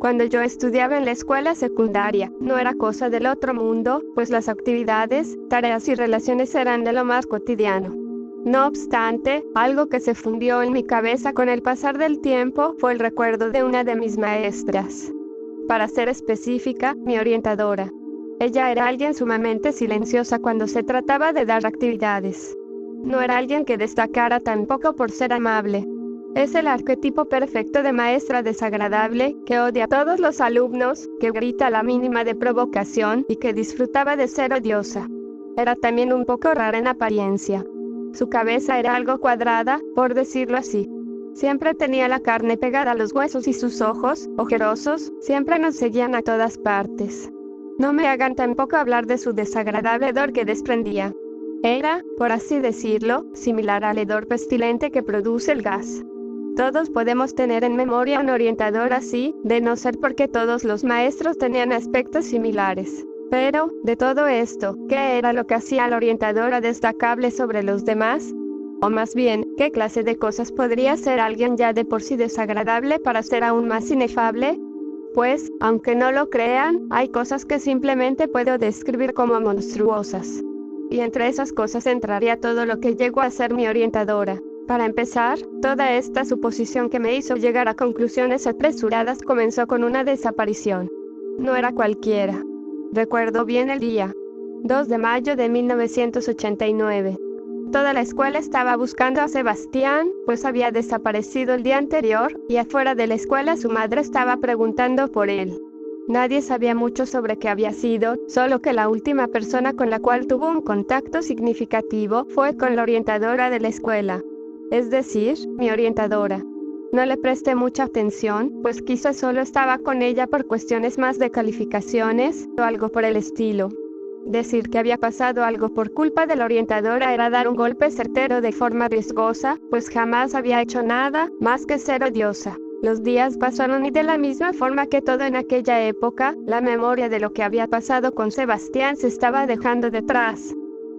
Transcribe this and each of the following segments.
Cuando yo estudiaba en la escuela secundaria, no era cosa del otro mundo, pues las actividades, tareas y relaciones eran de lo más cotidiano. No obstante, algo que se fundió en mi cabeza con el pasar del tiempo fue el recuerdo de una de mis maestras. Para ser específica, mi orientadora. Ella era alguien sumamente silenciosa cuando se trataba de dar actividades. No era alguien que destacara tampoco por ser amable. Es el arquetipo perfecto de maestra desagradable, que odia a todos los alumnos, que grita a la mínima de provocación y que disfrutaba de ser odiosa. Era también un poco rara en apariencia. Su cabeza era algo cuadrada, por decirlo así. Siempre tenía la carne pegada a los huesos y sus ojos, ojerosos, siempre nos seguían a todas partes. No me hagan tampoco hablar de su desagradable hedor que desprendía. Era, por así decirlo, similar al hedor pestilente que produce el gas. Todos podemos tener en memoria un orientador así, de no ser porque todos los maestros tenían aspectos similares. Pero, de todo esto, ¿qué era lo que hacía a la orientadora destacable sobre los demás? O más bien, ¿qué clase de cosas podría ser alguien ya de por sí desagradable para ser aún más inefable? Pues, aunque no lo crean, hay cosas que simplemente puedo describir como monstruosas. Y entre esas cosas entraría todo lo que llegó a ser mi orientadora. Para empezar, toda esta suposición que me hizo llegar a conclusiones apresuradas comenzó con una desaparición. No era cualquiera. Recuerdo bien el día. 2 de mayo de 1989. Toda la escuela estaba buscando a Sebastián, pues había desaparecido el día anterior, y afuera de la escuela su madre estaba preguntando por él. Nadie sabía mucho sobre qué había sido, solo que la última persona con la cual tuvo un contacto significativo fue con la orientadora de la escuela. Es decir, mi orientadora. No le presté mucha atención, pues quizás solo estaba con ella por cuestiones más de calificaciones, o algo por el estilo. Decir que había pasado algo por culpa de la orientadora era dar un golpe certero de forma riesgosa, pues jamás había hecho nada más que ser odiosa. Los días pasaron y de la misma forma que todo en aquella época, la memoria de lo que había pasado con Sebastián se estaba dejando detrás,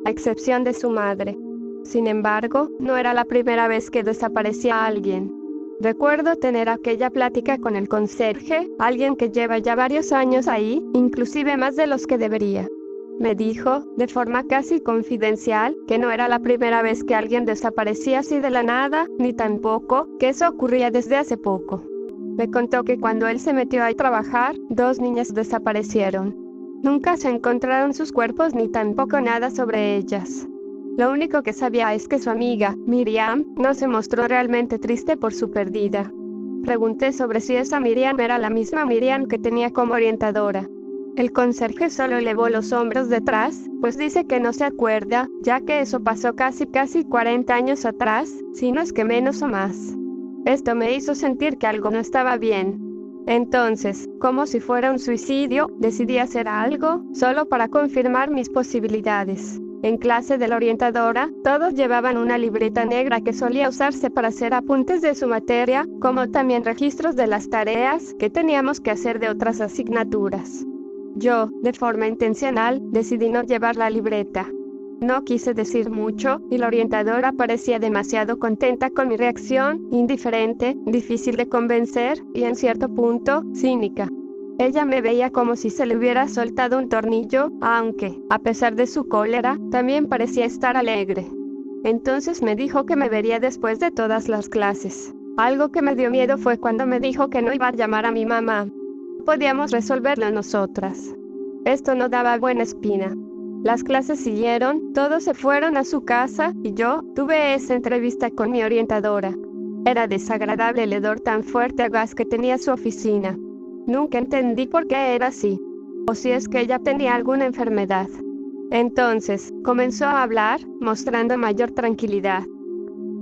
a excepción de su madre. Sin embargo, no era la primera vez que desaparecía alguien. Recuerdo tener aquella plática con el conserje, alguien que lleva ya varios años ahí, inclusive más de los que debería. Me dijo, de forma casi confidencial, que no era la primera vez que alguien desaparecía así de la nada, ni tampoco, que eso ocurría desde hace poco. Me contó que cuando él se metió a trabajar, 2 niñas desaparecieron. Nunca se encontraron sus cuerpos ni tampoco nada sobre ellas. Lo único que sabía es que su amiga, Miriam, no se mostró realmente triste por su pérdida. Pregunté sobre si esa Miriam era la misma Miriam que tenía como orientadora. El conserje solo elevó los hombros detrás, pues dice que no se acuerda, ya que eso pasó casi 40 años atrás, si no es que menos o más. Esto me hizo sentir que algo no estaba bien. Entonces, como si fuera un suicidio, decidí hacer algo, solo para confirmar mis posibilidades. En clase de la orientadora, todos llevaban una libreta negra que solía usarse para hacer apuntes de su materia, como también registros de las tareas que teníamos que hacer de otras asignaturas. Yo, de forma intencional, decidí no llevar la libreta. No quise decir mucho, y la orientadora parecía demasiado contenta con mi reacción, indiferente, difícil de convencer, y en cierto punto, cínica. Ella me veía como si se le hubiera soltado un tornillo, aunque, a pesar de su cólera, también parecía estar alegre. Entonces me dijo que me vería después de todas las clases. Algo que me dio miedo fue cuando me dijo que no iba a llamar a mi mamá. Podíamos resolverlo nosotras. Esto no daba buena espina. Las clases siguieron, todos se fueron a su casa, y yo tuve esa entrevista con mi orientadora. Era desagradable el hedor tan fuerte a gas que tenía su oficina. Nunca entendí por qué era así, o si es que ella tenía alguna enfermedad. Entonces, comenzó a hablar, mostrando mayor tranquilidad.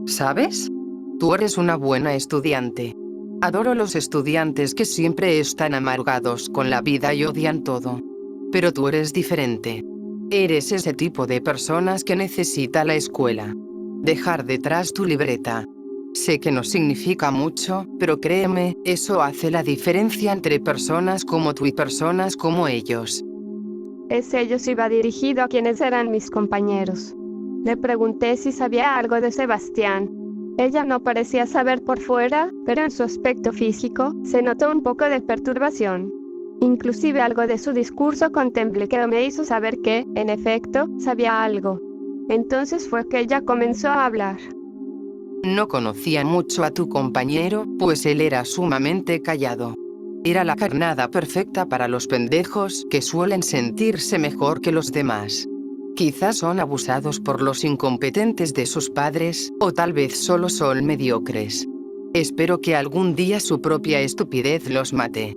¿Sabes? Tú eres una buena estudiante. Adoro los estudiantes que siempre están amargados con la vida y odian todo. Pero tú eres diferente. Eres ese tipo de personas que necesita la escuela. Dejar detrás tu libreta. Sé que no significa mucho, pero créeme, eso hace la diferencia entre personas como tú y personas como ellos. Ese ellos iba dirigido a quienes eran mis compañeros. Le pregunté si sabía algo de Sebastián. Ella no parecía saber por fuera, pero en su aspecto físico se notó un poco de perturbación. Inclusive algo de su discurso contemplé que me hizo saber que, en efecto, sabía algo. Entonces fue que ella comenzó a hablar. No conocía mucho a tu compañero, pues él era sumamente callado. Era la carnada perfecta para los pendejos que suelen sentirse mejor que los demás. Quizás son abusados por los incompetentes de sus padres, o tal vez solo son mediocres. Espero que algún día su propia estupidez los mate.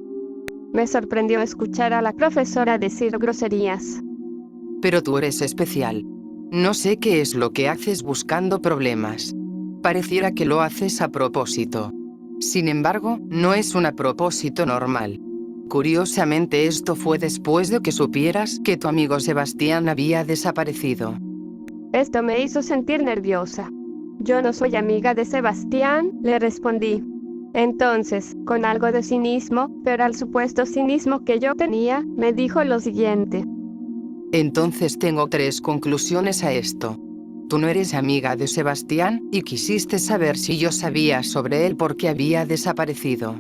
Me sorprendió escuchar a la profesora decir groserías. Pero tú eres especial. No sé qué es lo que haces buscando problemas. Pareciera que lo haces a propósito. Sin embargo, no es un a propósito normal. Curiosamente, esto fue después de que supieras que tu amigo Sebastián había desaparecido. Esto me hizo sentir nerviosa. Yo no soy amiga de Sebastián, le respondí. Entonces, con algo de cinismo, pero al supuesto cinismo que yo tenía, me dijo lo siguiente. Entonces tengo 3 conclusiones a esto. Tú no eres amiga de Sebastián, y quisiste saber si yo sabía sobre él porque había desaparecido.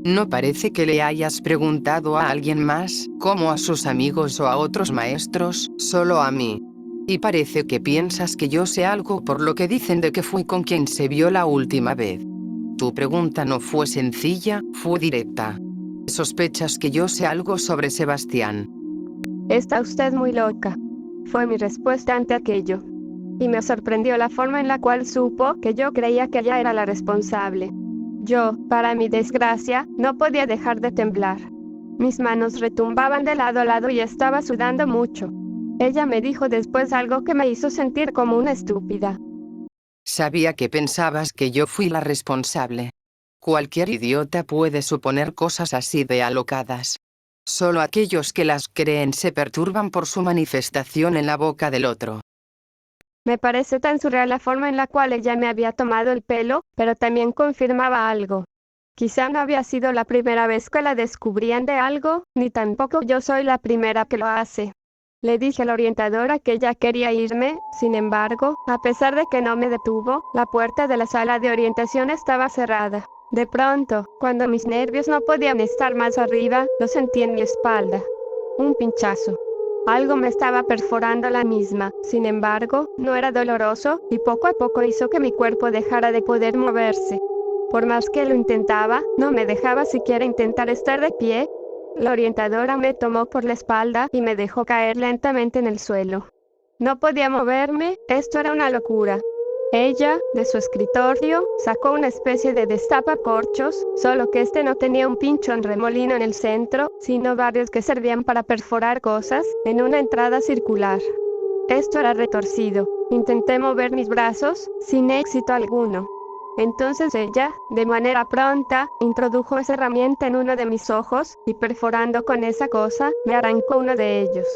No parece que le hayas preguntado a alguien más, como a sus amigos o a otros maestros, solo a mí. Y parece que piensas que yo sé algo por lo que dicen de que fui con quien se vio la última vez. Tu pregunta no fue sencilla, fue directa. ¿Sospechas que yo sé algo sobre Sebastián? Está usted muy loca. Fue mi respuesta ante aquello. Y me sorprendió la forma en la cual supo que yo creía que ella era la responsable. Yo, para mi desgracia, no podía dejar de temblar. Mis manos retumbaban de lado a lado y estaba sudando mucho. Ella me dijo después algo que me hizo sentir como una estúpida. Sabía que pensabas que yo fui la responsable. Cualquier idiota puede suponer cosas así de alocadas. Solo aquellos que las creen se perturban por su manifestación en la boca del otro. Me parece tan surreal la forma en la cual ella me había tomado el pelo, pero también confirmaba algo. Quizá no había sido la primera vez que la descubrían de algo, ni tampoco yo soy la primera que lo hace. Le dije a la orientadora que ella quería irme, sin embargo, a pesar de que no me detuvo, la puerta de la sala de orientación estaba cerrada. De pronto, cuando mis nervios no podían estar más arriba, lo sentí en mi espalda. Un pinchazo. Algo me estaba perforando la misma, sin embargo, no era doloroso, y poco a poco hizo que mi cuerpo dejara de poder moverse. Por más que lo intentaba, no me dejaba siquiera intentar estar de pie. La orientadora me tomó por la espalda y me dejó caer lentamente en el suelo. No podía moverme, esto era una locura. Ella, de su escritorio, sacó una especie de destapacorchos, solo que este no tenía un pinchón remolino en el centro, sino varios que servían para perforar cosas, en una entrada circular. Esto era retorcido. Intenté mover mis brazos, sin éxito alguno. Entonces ella, de manera pronta, introdujo esa herramienta en uno de mis ojos, y perforando con esa cosa, me arrancó uno de ellos.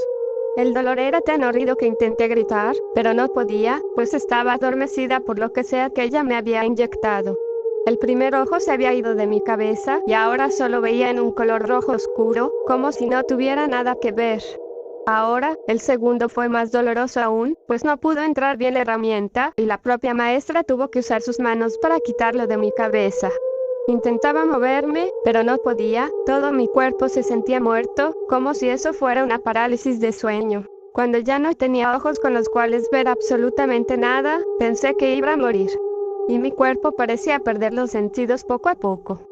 El dolor era tan horrido que intenté gritar, pero no podía, pues estaba adormecida por lo que sea que ella me había inyectado. El primer ojo se había ido de mi cabeza, y ahora solo veía en un color rojo oscuro, como si no tuviera nada que ver. Ahora, el segundo fue más doloroso aún, pues no pudo entrar bien la herramienta, y la propia maestra tuvo que usar sus manos para quitarlo de mi cabeza. Intentaba moverme, pero no podía, todo mi cuerpo se sentía muerto, como si eso fuera una parálisis de sueño. Cuando ya no tenía ojos con los cuales ver absolutamente nada, pensé que iba a morir. Y mi cuerpo parecía perder los sentidos poco a poco.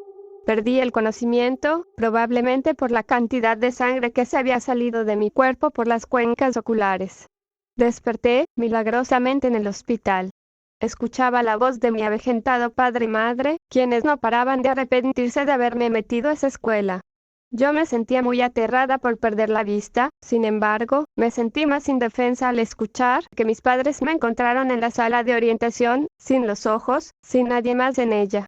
Perdí el conocimiento, probablemente por la cantidad de sangre que se había salido de mi cuerpo por las cuencas oculares. Desperté, milagrosamente, en el hospital. Escuchaba la voz de mi avejentado padre y madre, quienes no paraban de arrepentirse de haberme metido a esa escuela. Yo me sentía muy aterrada por perder la vista, sin embargo, me sentí más indefensa al escuchar que mis padres me encontraron en la sala de orientación, sin los ojos, sin nadie más en ella.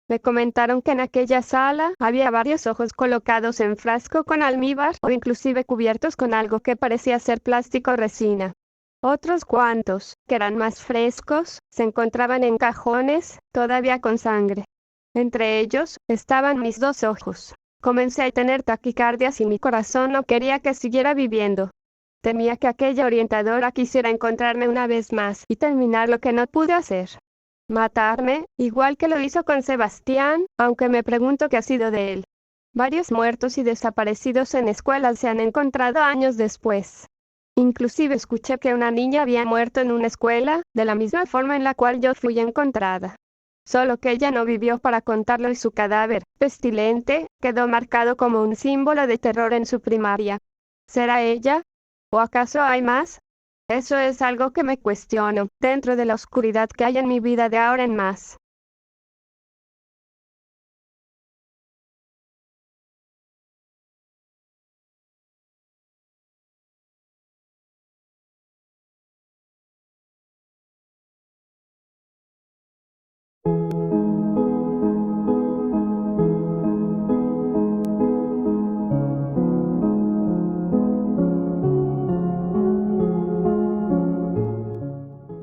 Me comentaron que en aquella sala había varios ojos colocados en frasco con almíbar o inclusive cubiertos con algo que parecía ser plástico o resina. Otros cuantos, que eran más frescos, se encontraban en cajones, todavía con sangre. Entre ellos, estaban mis 2 ojos. Comencé a tener taquicardias y mi corazón no quería que siguiera viviendo. Temía que aquella orientadora quisiera encontrarme una vez más y terminar lo que no pude hacer. Matarme, igual que lo hizo con Sebastián, aunque me pregunto qué ha sido de él. Varios muertos y desaparecidos en escuelas se han encontrado años después. Inclusive escuché que una niña había muerto en una escuela, de la misma forma en la cual yo fui encontrada. Solo que ella no vivió para contarlo y su cadáver, pestilente, quedó marcado como un símbolo de terror en su primaria. ¿Será ella? ¿O acaso hay más? Eso es algo que me cuestiono, dentro de la oscuridad que hay en mi vida de ahora en más.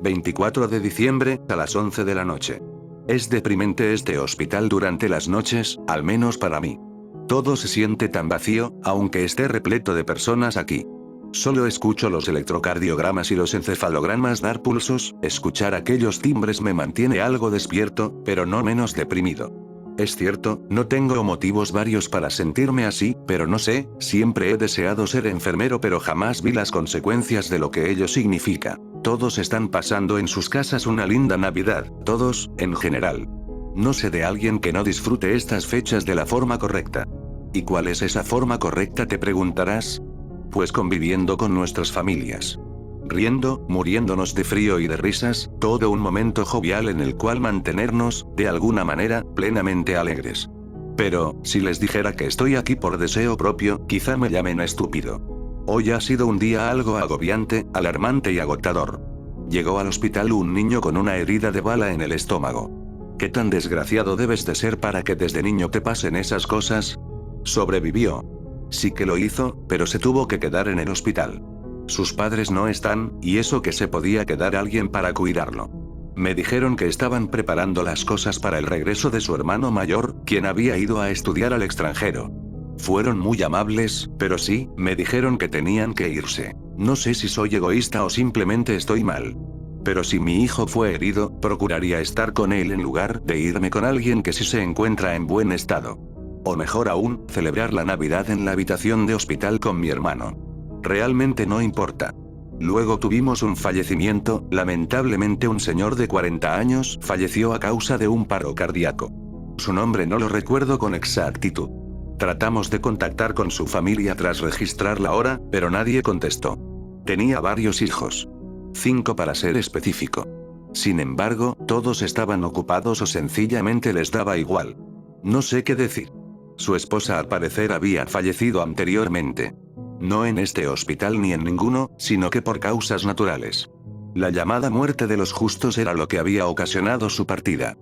...24 de diciembre, a las 11 de la noche. Es deprimente este hospital durante las noches, al menos para mí. Todo se siente tan vacío, aunque esté repleto de personas aquí. Solo escucho los electrocardiogramas y los encefalogramas dar pulsos, escuchar aquellos timbres me mantiene algo despierto, pero no menos deprimido. Es cierto, no tengo motivos varios para sentirme así, pero no sé, siempre he deseado ser enfermero pero jamás vi las consecuencias de lo que ello significa. Todos están pasando en sus casas una linda Navidad, todos, en general. No sé de alguien que no disfrute estas fechas de la forma correcta. ¿Y cuál es esa forma correcta, te preguntarás? Pues conviviendo con nuestras familias. Riendo, muriéndonos de frío y de risas, todo un momento jovial en el cual mantenernos, de alguna manera, plenamente alegres. Pero, si les dijera que estoy aquí por deseo propio, quizá me llamen estúpido. Hoy ha sido un día algo agobiante, alarmante y agotador. Llegó al hospital un niño con una herida de bala en el estómago. ¿Qué tan desgraciado debes de ser para que desde niño te pasen esas cosas? Sobrevivió. Sí que lo hizo, pero se tuvo que quedar en el hospital. Sus padres no están, y eso que se podía quedar alguien para cuidarlo. Me dijeron que estaban preparando las cosas para el regreso de su hermano mayor, quien había ido a estudiar al extranjero. Fueron muy amables, pero sí, me dijeron que tenían que irse. No sé si soy egoísta o simplemente estoy mal. Pero si mi hijo fue herido, procuraría estar con él en lugar de irme con alguien que sí se encuentra en buen estado. O mejor aún, celebrar la Navidad en la habitación de hospital con mi hermano. Realmente no importa. Luego tuvimos un fallecimiento, lamentablemente un señor de 40 años falleció a causa de un paro cardíaco. Su nombre no lo recuerdo con exactitud. Tratamos de contactar con su familia tras registrar la hora, pero nadie contestó. Tenía varios hijos. 5 para ser específico. Sin embargo, todos estaban ocupados o sencillamente les daba igual. No sé qué decir. Su esposa al parecer había fallecido anteriormente. No en este hospital ni en ninguno, sino que por causas naturales. La llamada muerte de los justos era lo que había ocasionado su partida.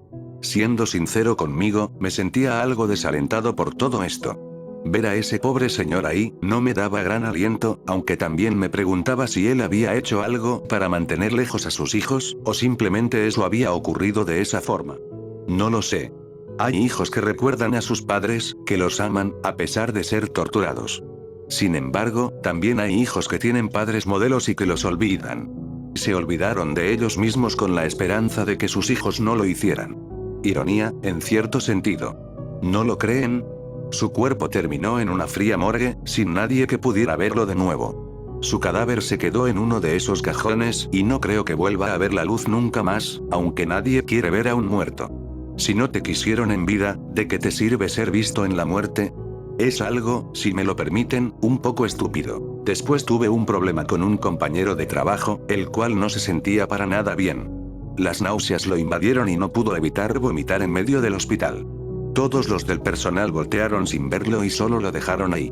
Siendo sincero conmigo, me sentía algo desalentado por todo esto. Ver a ese pobre señor ahí, no me daba gran aliento, aunque también me preguntaba si él había hecho algo para mantener lejos a sus hijos, o simplemente eso había ocurrido de esa forma. No lo sé. Hay hijos que recuerdan a sus padres, que los aman, a pesar de ser torturados. Sin embargo, también hay hijos que tienen padres modelos y que los olvidan. Se olvidaron de ellos mismos con la esperanza de que sus hijos no lo hicieran. Ironía, en cierto sentido. ¿No lo creen? Su cuerpo terminó en una fría morgue, sin nadie que pudiera verlo de nuevo. Su cadáver se quedó en uno de esos cajones, y no creo que vuelva a ver la luz nunca más, aunque nadie quiere ver a un muerto. Si no te quisieron en vida, ¿de qué te sirve ser visto en la muerte? Es algo, si me lo permiten, un poco estúpido. Después tuve un problema con un compañero de trabajo, el cual no se sentía para nada bien. Las náuseas lo invadieron y no pudo evitar vomitar en medio del hospital. Todos los del personal voltearon sin verlo y solo lo dejaron ahí.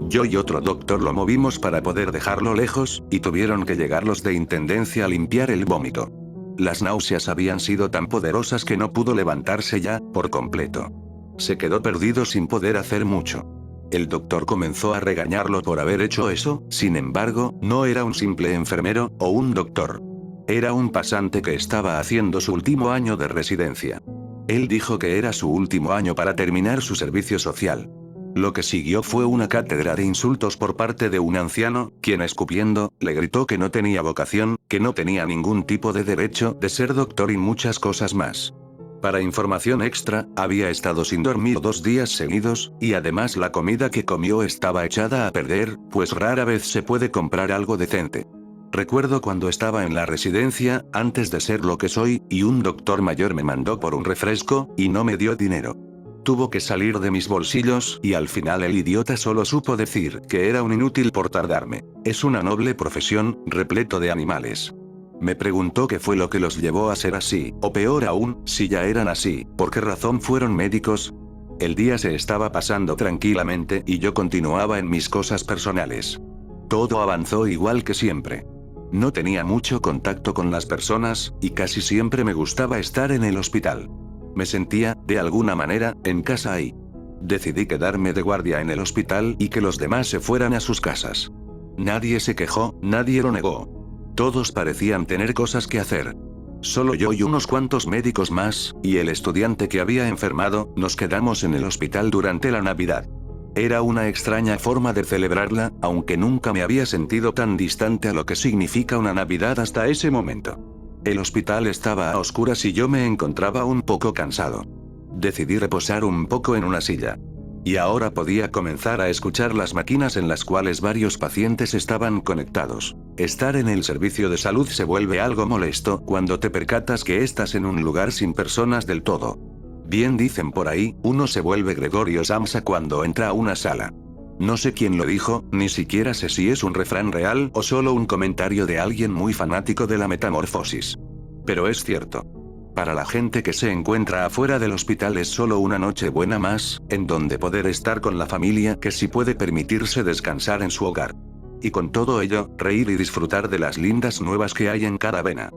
Yo y otro doctor lo movimos para poder dejarlo lejos, y tuvieron que llegar los de intendencia a limpiar el vómito. Las náuseas habían sido tan poderosas que no pudo levantarse ya, por completo. Se quedó perdido sin poder hacer mucho. El doctor comenzó a regañarlo por haber hecho eso, sin embargo, no era un simple enfermero, o un doctor. Era un pasante que estaba haciendo su último año de residencia. Él dijo que era su último año para terminar su servicio social. Lo que siguió fue una cátedra de insultos por parte de un anciano, quien escupiendo, le gritó que no tenía vocación, que no tenía ningún tipo de derecho de ser doctor y muchas cosas más. Para información extra, había estado sin dormir 2 días seguidos, y además la comida que comió estaba echada a perder, pues rara vez se puede comprar algo decente. Recuerdo cuando estaba en la residencia, antes de ser lo que soy, y un doctor mayor me mandó por un refresco, y no me dio dinero. Tuvo que salir de mis bolsillos, y al final el idiota solo supo decir que era un inútil por tardarme. Es una noble profesión, repleto de animales. Me preguntó qué fue lo que los llevó a ser así, o peor aún, si ya eran así, ¿por qué razón fueron médicos? El día se estaba pasando tranquilamente y yo continuaba en mis cosas personales. Todo avanzó igual que siempre. No tenía mucho contacto con las personas, y casi siempre me gustaba estar en el hospital. Me sentía, de alguna manera, en casa ahí. Decidí quedarme de guardia en el hospital y que los demás se fueran a sus casas. Nadie se quejó, nadie lo negó. Todos parecían tener cosas que hacer. Solo yo y unos cuantos médicos más, y el estudiante que había enfermado, nos quedamos en el hospital durante la Navidad. Era una extraña forma de celebrarla, aunque nunca me había sentido tan distante a lo que significa una Navidad hasta ese momento. El hospital estaba a oscuras y yo me encontraba un poco cansado. Decidí reposar un poco en una silla. Y ahora podía comenzar a escuchar las máquinas en las cuales varios pacientes estaban conectados. Estar en el servicio de salud se vuelve algo molesto cuando te percatas que estás en un lugar sin personas del todo. Bien dicen por ahí, uno se vuelve Gregorio Samsa cuando entra a una sala. No sé quién lo dijo, ni siquiera sé si es un refrán real o solo un comentario de alguien muy fanático de la metamorfosis. Pero es cierto. Para la gente que se encuentra afuera del hospital es solo una noche buena más, en donde poder estar con la familia que sí puede permitirse descansar en su hogar. Y con todo ello, reír y disfrutar de las lindas nuevas que hay en cada vena.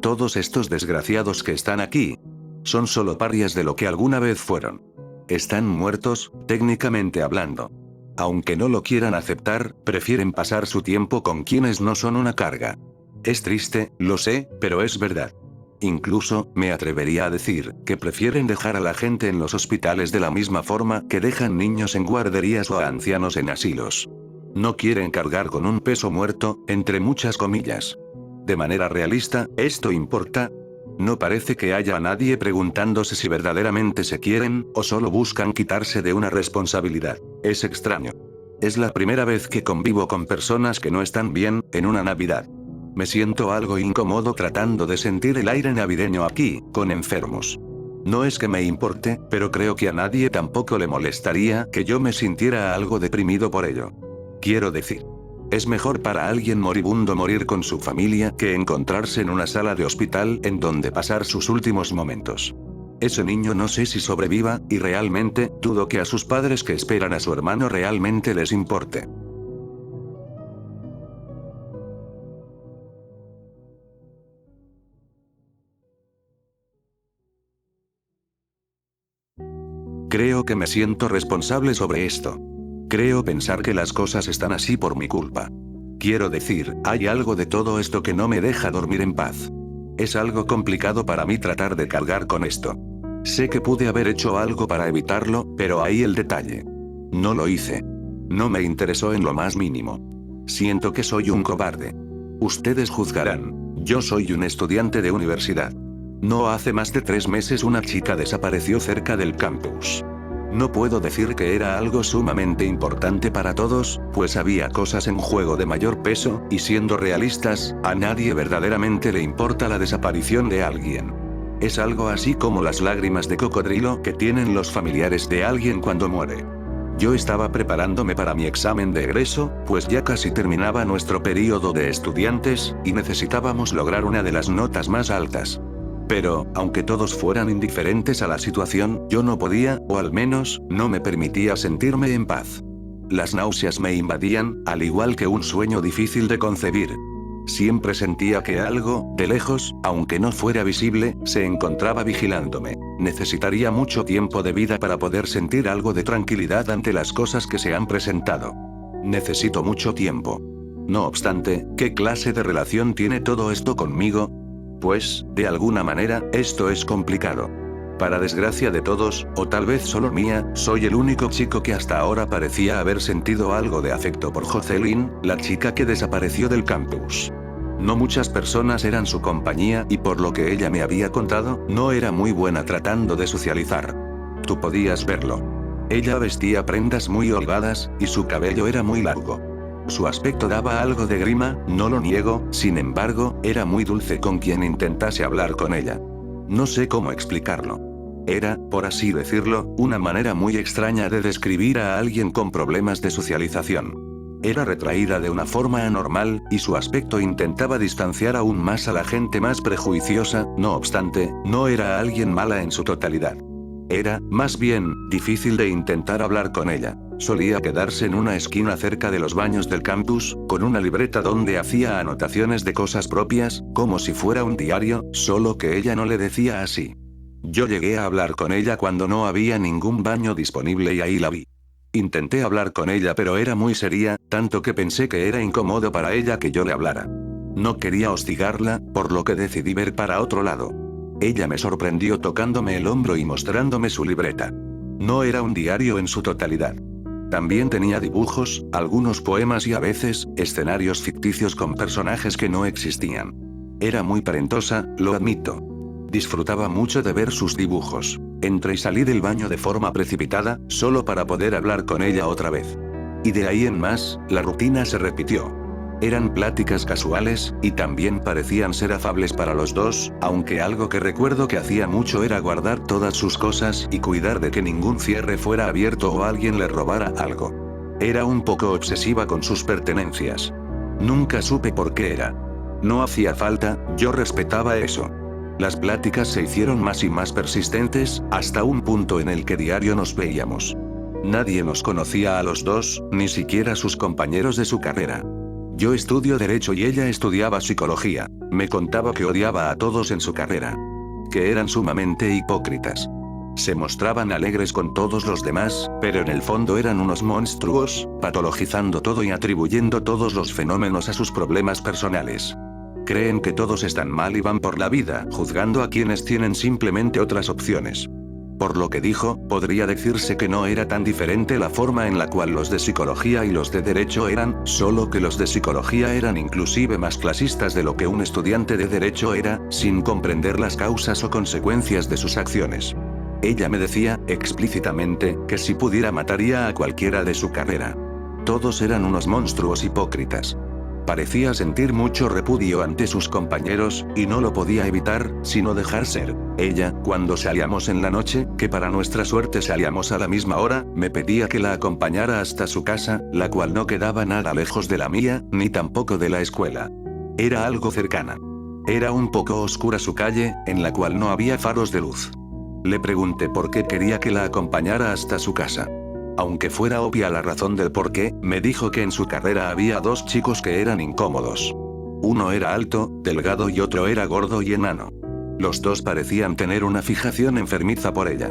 Todos estos desgraciados que están aquí son solo parias de lo que alguna vez fueron. Están muertos, técnicamente hablando. Aunque no lo quieran aceptar, prefieren pasar su tiempo con quienes no son una carga. Es triste, lo sé, pero es verdad. Incluso, me atrevería a decir, que prefieren dejar a la gente en los hospitales de la misma forma que dejan niños en guarderías o a ancianos en asilos. No quieren cargar con un peso muerto, entre muchas comillas. De manera realista, ¿esto importa? No parece que haya a nadie preguntándose si verdaderamente se quieren, o solo buscan quitarse de una responsabilidad. Es extraño. Es la primera vez que convivo con personas que no están bien, en una Navidad. Me siento algo incómodo tratando de sentir el aire navideño aquí, con enfermos. No es que me importe, pero creo que a nadie tampoco le molestaría que yo me sintiera algo deprimido por ello. Quiero decir, es mejor para alguien moribundo morir con su familia que encontrarse en una sala de hospital en donde pasar sus últimos momentos. Ese niño no sé si sobreviva, y realmente, dudo que a sus padres que esperan a su hermano realmente les importe. Creo que me siento responsable sobre esto. Creo pensar que las cosas están así por mi culpa. Quiero decir, hay algo de todo esto que no me deja dormir en paz. Es algo complicado para mí tratar de cargar con esto. Sé que pude haber hecho algo para evitarlo, pero ahí el detalle. No lo hice. No me interesó en lo más mínimo. Siento que soy un cobarde. Ustedes juzgarán. Yo soy un estudiante de universidad. No hace más de 3 meses una chica desapareció cerca del campus. No puedo decir que era algo sumamente importante para todos, pues había cosas en juego de mayor peso, y siendo realistas, a nadie verdaderamente le importa la desaparición de alguien. Es algo así como las lágrimas de cocodrilo que tienen los familiares de alguien cuando muere. Yo estaba preparándome para mi examen de egreso, pues ya casi terminaba nuestro período de estudiantes, y necesitábamos lograr una de las notas más altas. Pero, aunque todos fueran indiferentes a la situación, yo no podía, o al menos, no me permitía sentirme en paz. Las náuseas me invadían, al igual que un sueño difícil de concebir. Siempre sentía que algo, de lejos, aunque no fuera visible, se encontraba vigilándome. Necesitaría mucho tiempo de vida para poder sentir algo de tranquilidad ante las cosas que se han presentado. Necesito mucho tiempo. No obstante, ¿qué clase de relación tiene todo esto conmigo? Pues, de alguna manera, esto es complicado. Para desgracia de todos, o tal vez solo mía, soy el único chico que hasta ahora parecía haber sentido algo de afecto por Jocelyn, la chica que desapareció del campus. No muchas personas eran su compañía y por lo que ella me había contado, no era muy buena tratando de socializar. Tú podías verlo. Ella vestía prendas muy holgadas, y su cabello era muy largo. Su aspecto daba algo de grima, no lo niego, sin embargo, era muy dulce con quien intentase hablar con ella. No sé cómo explicarlo. Era, por así decirlo, una manera muy extraña de describir a alguien con problemas de socialización. Era retraída de una forma anormal, y su aspecto intentaba distanciar aún más a la gente más prejuiciosa, no obstante, no era alguien mala en su totalidad. Era, más bien, difícil de intentar hablar con ella. Solía quedarse en una esquina cerca de los baños del campus, con una libreta donde hacía anotaciones de cosas propias, como si fuera un diario, solo que ella no le decía así. Yo llegué a hablar con ella cuando no había ningún baño disponible y ahí la vi. Intenté hablar con ella pero era muy seria, tanto que pensé que era incómodo para ella que yo le hablara. No quería hostigarla, por lo que decidí ver para otro lado. Ella me sorprendió tocándome el hombro y mostrándome su libreta. No era un diario en su totalidad. También tenía dibujos, algunos poemas y a veces, escenarios ficticios con personajes que no existían. Era muy talentosa, lo admito. Disfrutaba mucho de ver sus dibujos. Entré y salí del baño de forma precipitada, solo para poder hablar con ella otra vez. Y de ahí en más, la rutina se repitió. Eran pláticas casuales, y también parecían ser afables para los dos, aunque algo que recuerdo que hacía mucho era guardar todas sus cosas y cuidar de que ningún cierre fuera abierto o alguien le robara algo. Era un poco obsesiva con sus pertenencias. Nunca supe por qué era. No hacía falta, yo respetaba eso. Las pláticas se hicieron más y más persistentes, hasta un punto en el que diario nos veíamos. Nadie nos conocía a los dos, ni siquiera sus compañeros de su carrera. Yo estudio Derecho y ella estudiaba Psicología. Me contaba que odiaba a todos en su carrera. Que eran sumamente hipócritas. Se mostraban alegres con todos los demás, pero en el fondo eran unos monstruos, patologizando todo y atribuyendo todos los fenómenos a sus problemas personales. Creen que todos están mal y van por la vida juzgando a quienes tienen simplemente otras opciones. Por lo que dijo, podría decirse que no era tan diferente la forma en la cual los de psicología y los de derecho eran, solo que los de psicología eran inclusive más clasistas de lo que un estudiante de derecho era, sin comprender las causas o consecuencias de sus acciones. Ella me decía, explícitamente, que si pudiera mataría a cualquiera de su carrera. Todos eran unos monstruos hipócritas. Parecía sentir mucho repudio ante sus compañeros, y no lo podía evitar, sino dejar ser. Ella, cuando salíamos en la noche, que para nuestra suerte salíamos a la misma hora, me pedía que la acompañara hasta su casa, la cual no quedaba nada lejos de la mía, ni tampoco de la escuela. Era algo cercana. Era un poco oscura su calle, en la cual no había faros de luz. Le pregunté por qué quería que la acompañara hasta su casa. Aunque fuera obvia la razón del por qué, me dijo que en su carrera había dos chicos que eran incómodos. Uno era alto, delgado y otro era gordo y enano. Los dos parecían tener una fijación enfermiza por ella.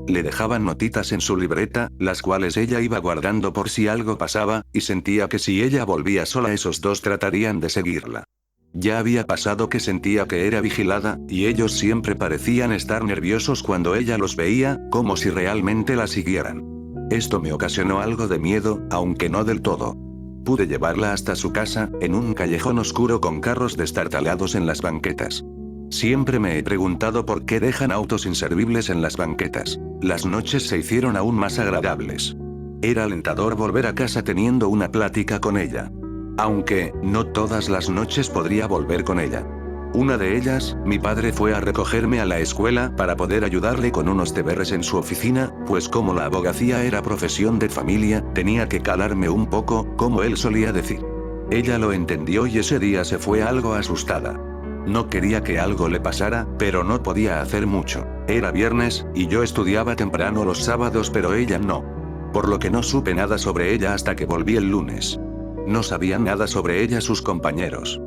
Le dejaban notitas en su libreta, las cuales ella iba guardando por si algo pasaba, y sentía que si ella volvía sola esos dos tratarían de seguirla. Ya había pasado que sentía que era vigilada, y ellos siempre parecían estar nerviosos cuando ella los veía, como si realmente la siguieran. Esto me ocasionó algo de miedo, aunque no del todo. Pude llevarla hasta su casa, en un callejón oscuro con carros destartalados en las banquetas. Siempre me he preguntado por qué dejan autos inservibles en las banquetas. Las noches se hicieron aún más agradables. Era alentador volver a casa teniendo una plática con ella. Aunque, no todas las noches podría volver con ella. Una de ellas, mi padre fue a recogerme a la escuela para poder ayudarle con unos deberes en su oficina, pues como la abogacía era profesión de familia, tenía que calarme un poco, como él solía decir. Ella lo entendió y ese día se fue algo asustada. No quería que algo le pasara, pero no podía hacer mucho. Era viernes, y yo estudiaba temprano los sábados pero ella no. Por lo que no supe nada sobre ella hasta que volví el lunes. No sabían nada sobre ella sus compañeros.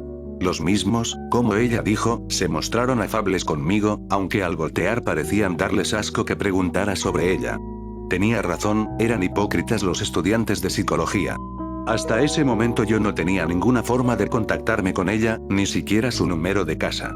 Los mismos, como ella dijo, se mostraron afables conmigo, aunque al voltear parecían darles asco que preguntara sobre ella. Tenía razón, eran hipócritas los estudiantes de psicología. Hasta ese momento yo no tenía ninguna forma de contactarme con ella, ni siquiera su número de casa.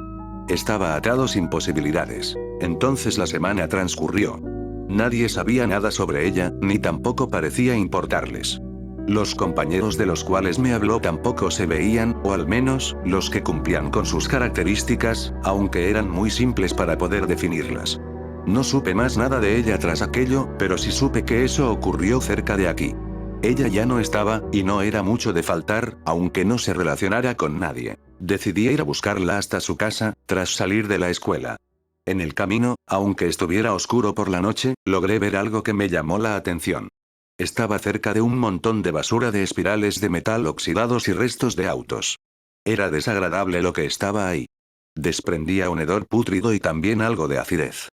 Estaba atado sin posibilidades. Entonces la semana transcurrió. Nadie sabía nada sobre ella, ni tampoco parecía importarles. Los compañeros de los cuales me habló tampoco se veían, o al menos, los que cumplían con sus características, aunque eran muy simples para poder definirlas. No supe más nada de ella tras aquello, pero sí supe que eso ocurrió cerca de aquí. Ella ya no estaba, y no era mucho de faltar, aunque no se relacionara con nadie. Decidí ir a buscarla hasta su casa, tras salir de la escuela. En el camino, aunque estuviera oscuro por la noche, logré ver algo que me llamó la atención. Estaba cerca de un montón de basura de espirales de metal oxidados y restos de autos. Era desagradable lo que estaba ahí. Desprendía un hedor pútrido y también algo de acidez.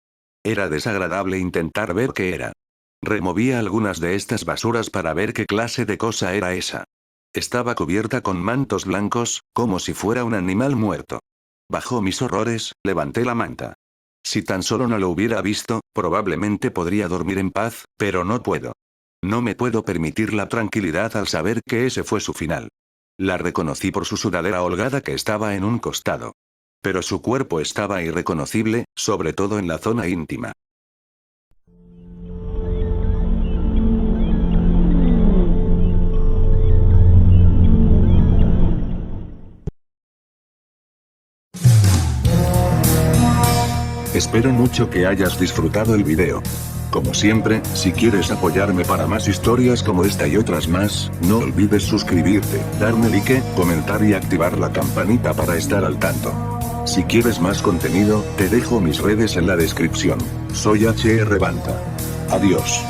Era desagradable intentar ver qué era. Removía algunas de estas basuras para ver qué clase de cosa era esa. Estaba cubierta con mantos blancos, como si fuera un animal muerto. Bajo mis horrores, levanté la manta. Si tan solo no lo hubiera visto, probablemente podría dormir en paz, pero no puedo. No me puedo permitir la tranquilidad al saber que ese fue su final. La reconocí por su sudadera holgada que estaba en un costado. Pero su cuerpo estaba irreconocible, sobre todo en la zona íntima. Espero mucho que hayas disfrutado el video. Como siempre, si quieres apoyarme para más historias como esta y otras más, no olvides suscribirte, darme like, comentar y activar la campanita para estar al tanto. Si quieres más contenido, te dejo mis redes en la descripción. Soy HR Banta. Adiós.